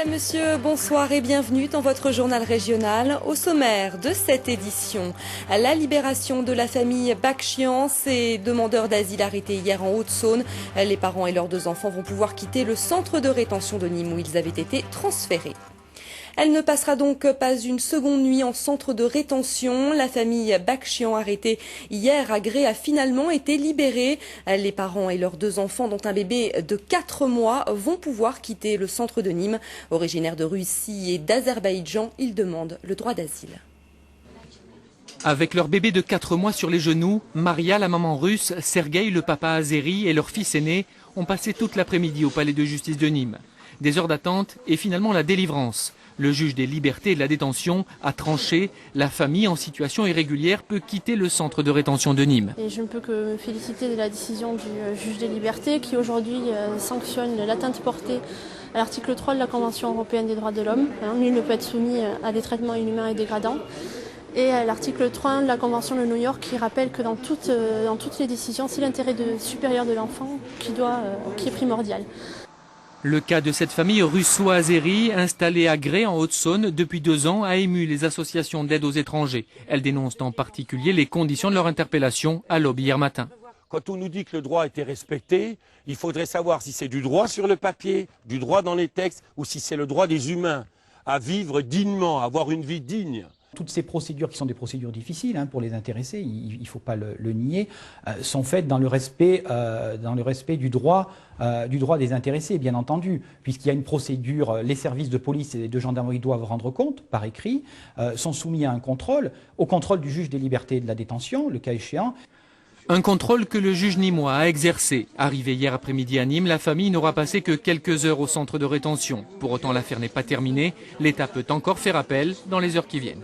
Mesdames, Messieurs, bonsoir et bienvenue dans votre journal régional. Au sommaire de cette édition, la libération de la famille Bakshian, ces demandeurs d'asile arrêtés hier en Haute-Saône. Les parents et leurs 2 enfants vont pouvoir quitter le centre de rétention de Nîmes où ils avaient été transférés. Elle ne passera donc pas une seconde nuit en centre de rétention. La famille Bakshian arrêtée hier à Gré a finalement été libérée. Les parents et leurs 2 enfants, dont un bébé de 4 mois, vont pouvoir quitter le centre de Nîmes. Originaires de Russie et d'Azerbaïdjan, ils demandent le droit d'asile. Avec leur bébé de 4 mois sur les genoux, Maria, la maman russe, Sergueï, le papa azéri et leur fils aîné ont passé toute l'après-midi au palais de justice de Nîmes. Des heures d'attente et finalement la délivrance. Le juge des libertés et de la détention a tranché. La famille en situation irrégulière peut quitter le centre de rétention de Nîmes. Et je ne peux que me féliciter de la décision du juge des libertés qui aujourd'hui sanctionne l'atteinte portée à l'article 3 de la Convention européenne des droits de l'homme. Nul ne peut être soumis à des traitements inhumains et dégradants. Et à l'article 3 de la Convention de New York qui rappelle que dans toutes les décisions, c'est l'intérêt supérieur de l'enfant qui est primordial. Le cas de cette famille russo-azérie installée à Gré en Haute-Saône depuis 2 ans a ému les associations d'aide aux étrangers. Elles dénoncent en particulier les conditions de leur interpellation à l'aube hier matin. Quand on nous dit que le droit a été respecté, il faudrait savoir si c'est du droit sur le papier, du droit dans les textes, ou si c'est le droit des humains à vivre dignement, à avoir une vie digne. Toutes ces procédures qui sont des procédures difficiles pour les intéressés, il ne faut pas le nier, sont faites dans le respect du droit des intéressés, bien entendu, puisqu'il y a une procédure, les services de police et de gendarmerie doivent rendre compte par écrit, sont soumis à un contrôle, au contrôle du juge des libertés et de la détention, le cas échéant. Un contrôle que le juge nîmois a exercé. Arrivé hier après-midi à Nîmes, la famille n'aura passé que quelques heures au centre de rétention. Pour autant, l'affaire n'est pas terminée. L'État peut encore faire appel dans les heures qui viennent.